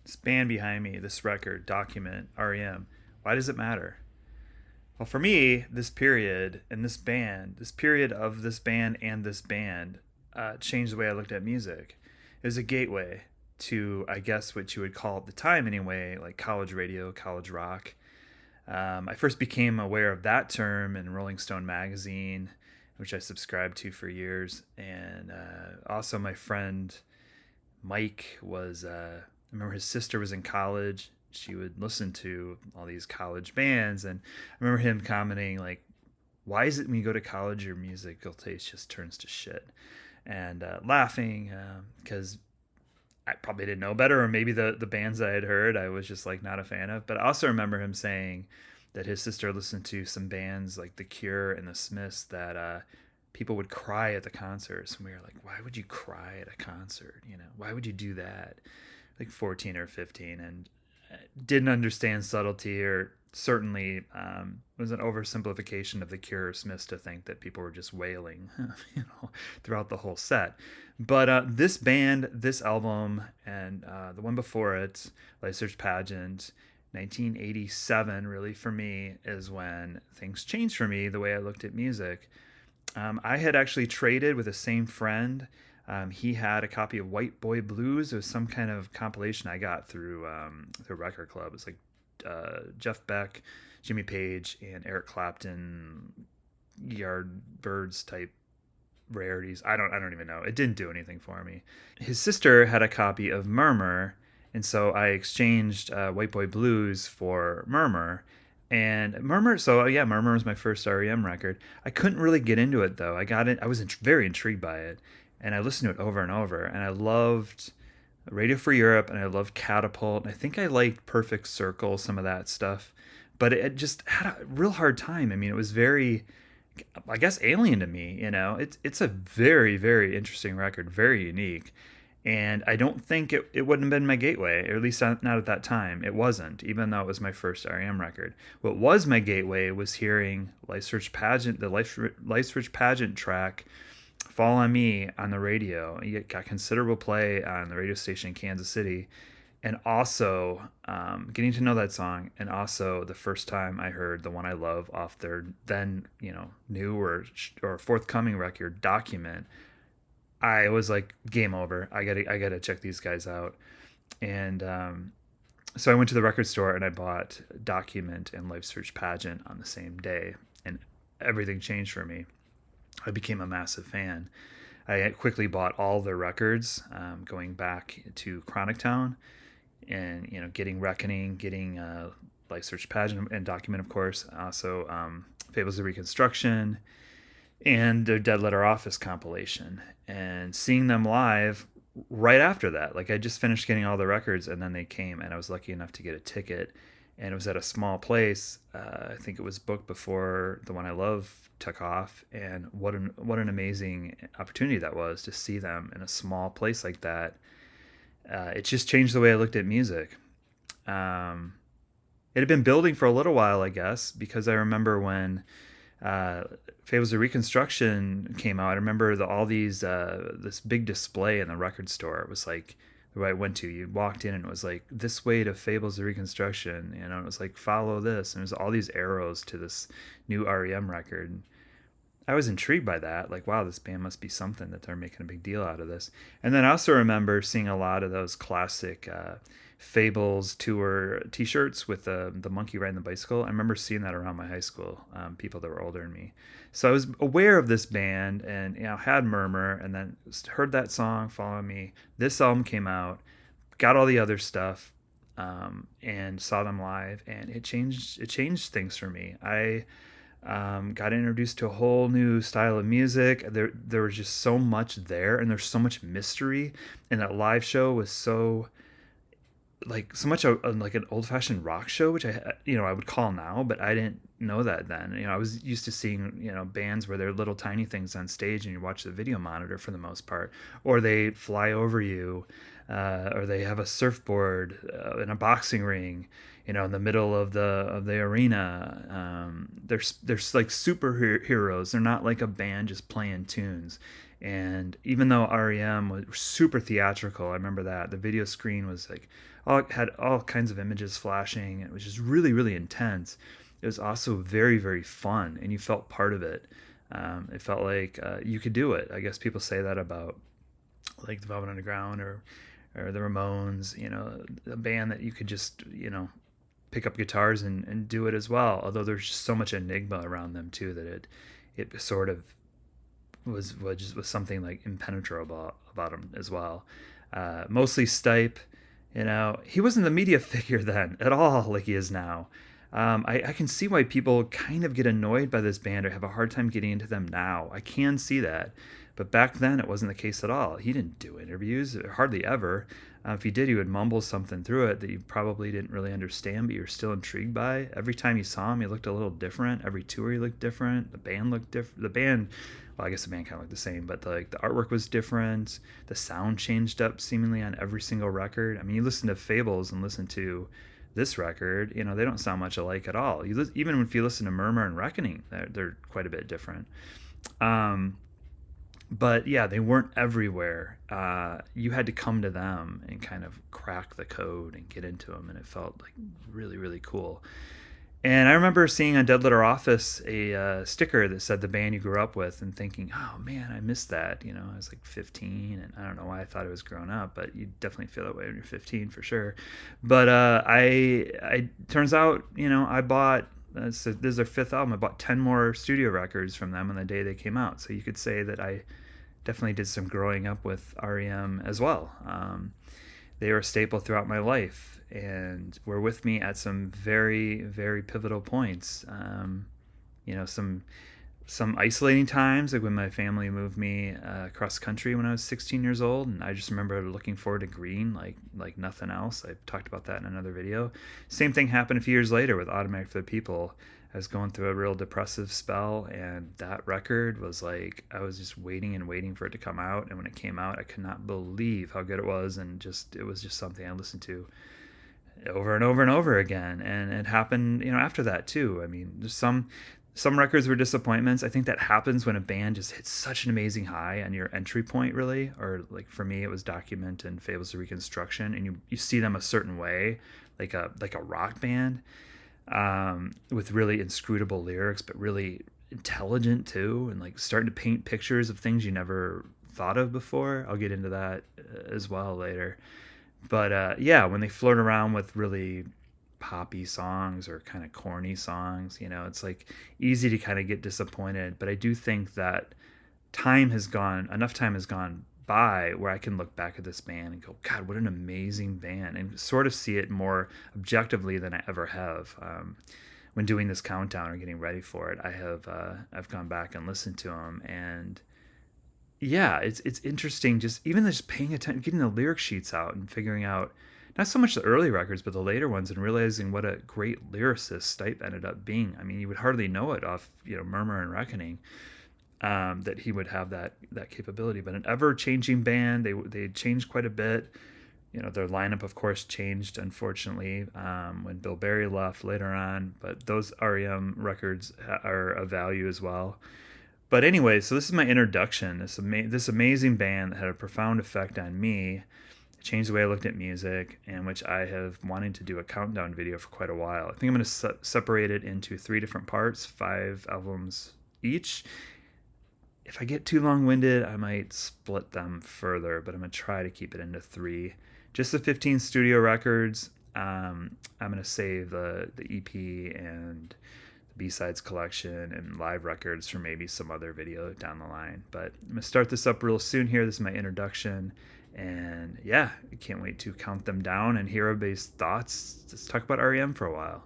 This band behind me, this record, Document, R.E.M. Why does it matter? Well, for me, this period and this band, this period of this band and this band, changed the way I looked at music. It was a gateway to, I guess, what you would call at the time anyway, like college radio, college rock. I first became aware of that term in Rolling Stone magazine, which I subscribed to for years. And also, my friend Mike was, I remember his sister was in college. She would listen to all these college bands. And I remember him commenting, like, why is it when you go to college, your musical taste just turns to shit? And laughing because I probably didn't know better, or maybe the bands that I had heard I was just like not a fan of. But I also remember him saying that his sister listened to some bands like The Cure and The Smiths that people would cry at the concerts, and we were like, why would you cry at a concert? You know, why would you do that? Like 14 or 15, and didn't understand subtlety, or certainly was an oversimplification of The Cure or Smiths to think that people were just wailing, throughout the whole set. But this band, this album, and the one before it, Life Search Pageant, 1987, really for me is when things changed for me the way I looked at music. I had actually traded with the same friend. He had a copy of White Boy Blues. It was some kind of compilation I got through Record Club. It was like Jeff Beck, Jimmy Page, and Eric Clapton, Yardbirds type rarities. I don't even know. It didn't do anything for me. His sister had a copy of Murmur, and so I exchanged White Boy Blues for Murmur. And Murmur, so yeah, Murmur was my first REM record. I couldn't really get into it though. I got it. I was very intrigued by it, and I listened to it over and over. And I loved Radio Free Europe, and I loved Catapult. And I think I liked Perfect Circle, some of that stuff, but it just had a real hard time. I mean, it was very, I guess, alien to me. It's a very very interesting record, very unique. And I don't think it wouldn't have been my gateway, or at least not at that time. It wasn't, even though it was my first R.E.M. record. What was my gateway was hearing Life Search Pageant, the Life Search Pageant track, Fall on Me, on the radio. It got considerable play on the radio station in Kansas City. And also getting to know that song, and also the first time I heard The One I Love off their then, new or forthcoming record, Document. I was like, game over. I gotta check these guys out. And so I went to the record store and I bought Document and Life Search Pageant on the same day, and everything changed for me. I became a massive fan. I quickly bought all their records, going back to Chronic Town, and getting Reckoning, getting Life Search Pageant and Document, of course. Also, Fables of Reconstruction, and their Dead Letter Office compilation, and seeing them live right after that. Like, I just finished getting all the records, and then they came, and I was lucky enough to get a ticket, and it was at a small place. I think it was booked before The One I Love took off, and what an amazing opportunity that was to see them in a small place like that. It just changed the way I looked at music. It had been building for a little while, I guess, because I remember when uh, Fables of Reconstruction came out. I remember all these this big display in the record store. It was like where I went to. You walked in and it was like, this way to Fables of Reconstruction. It was like, follow this, and it was all these arrows to this new REM record. And I was intrigued by that. Like, wow, this band must be something that they're making a big deal out of this. And then I also remember seeing a lot of those classic Fables tour T-shirts with the monkey riding the bicycle. I remember seeing that around my high school. People that were older than me. So I was aware of this band, and had Murmur, and then heard that song "Follow Me." This album came out, got all the other stuff, and saw them live, and it changed things for me. I got introduced to a whole new style of music. There was just so much there, and there's so much mystery. And that live show was so much like an old fashioned rock show, which I would call now, but I didn't know that then. I was used to seeing bands where they're little tiny things on stage, and you watch the video monitor for the most part, or they fly over you, or they have a surfboard in a boxing ring, in the middle of the arena. They're like superheroes. They're not like a band just playing tunes. And even though REM was super theatrical, I remember that the video screen was like had all kinds of images flashing. It was just really, really intense. It was also very, very fun, and you felt part of it. It felt like you could do it. I guess people say that about like the Velvet Underground or the Ramones. A band that you could just pick up guitars and do it as well. Although there's just so much enigma around them too that it sort of was something like impenetrable about him as well. Mostly Stipe, he wasn't the media figure then at all like he is now. I can see why people kind of get annoyed by this band or have a hard time getting into them now. I can see that. But back then, it wasn't the case at all. He didn't do interviews, hardly ever. If he did, he would mumble something through it that you probably didn't really understand, but you were still intrigued by. Every time you saw him, he looked a little different. Every tour, he looked different. The band looked different. Well, I guess the band kind of looked the same, but the artwork was different. The sound changed up seemingly on every single record. I mean, you listen to Fables and listen to this record, they don't sound much alike at all. Even if you listen to Murmur and Reckoning, they're quite a bit different. But yeah, they weren't everywhere. You had to come to them and kind of crack the code and get into them, and it felt like really, really cool. And I remember seeing on Dead Letter Office a sticker that said the band you grew up with, and thinking, oh man, I missed that. I was like 15, and I don't know why I thought I was grown up, but you definitely feel that way when you're 15 for sure. But I turns out, I bought, so this is their fifth album. I bought 10 more studio records from them on the day they came out. So you could say that I definitely did some growing up with REM as well. They were a staple throughout my life and were with me at some very, very pivotal points. Some isolating times, like when my family moved me across country when I was 16 years old, and I just remember looking forward to green like nothing else. I talked about that in another video. Same thing happened a few years later with Automatic for the People. I was going through a real depressive spell, and that record was like, I was just waiting and waiting for it to come out, and when it came out, I could not believe how good it was, and it was just something I listened to over and over and over again. And it happened, after that too. I mean, there's some records were disappointments. I think that happens when a band just hits such an amazing high on your entry point, really. Or like for me, it was Document and Fables of Reconstruction, and you see them a certain way, like a rock band, with really inscrutable lyrics, but really intelligent too, and like starting to paint pictures of things you never thought of before. I'll get into that as well later. But yeah, when they flirt around with really poppy songs or kind of corny songs, it's like easy to kind of get disappointed. But I do think that enough time has gone by where I can look back at this band and go, God, what an amazing band, and sort of see it more objectively than I ever have. When doing this countdown or getting ready for it, I've gone back and listened to them, and yeah, it's interesting. Just paying attention, getting the lyric sheets out and figuring out not so much the early records, but the later ones, and realizing what a great lyricist Stipe ended up being. I mean, you would hardly know it off, Murmur and Reckoning, that he would have that capability. But an ever-changing band, they changed quite a bit. Their lineup, of course, changed, unfortunately, when Bill Berry left later on. But those REM records are of value as well. But anyway, so this is my introduction. This amazing band that had a profound effect on me. It changed the way I looked at music, and which I have wanted to do a countdown video for quite a while. I think I'm going to separate it into 3 different parts, 5 albums each. If I get too long-winded, I might split them further, but I'm going to try to keep it into 3. Just the 15 studio records. I'm going to save the EP and B-sides collection and live records for maybe some other video down the line. But I'm going to start this up real soon here. This is my introduction. And yeah, I can't wait to count them down and hear everybody's thoughts. Let's talk about REM for a while.